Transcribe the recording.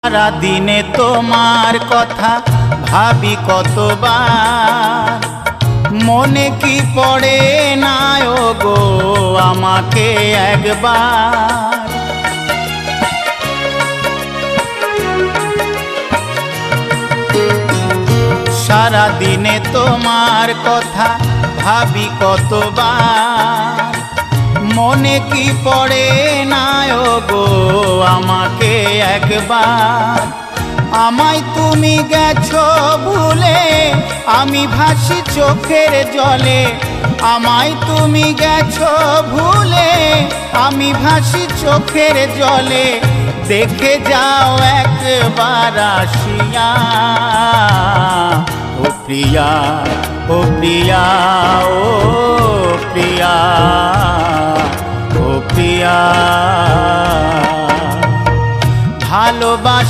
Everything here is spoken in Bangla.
সারা দিনে তোমার কথা ভাবি কতবার, মনে কি পড়ে না গো আমাকে একবার। সারা দিনে তোমার কথা ভাবি কতবার, মনে কি পড়ে না গো আমাকে একবার। আমায় তুমি গেছো ভুলে, আমি ভাসি চোখের জলে। আমায় তুমি গেছো ভুলে, আমি ভাসি চোখের জলে। দেখে যাও একবার আসিয়া, ও প্রিয়া, ও প্রিয়া, ও প্রিয়া, ও প্রিয়া। ভালোবাসা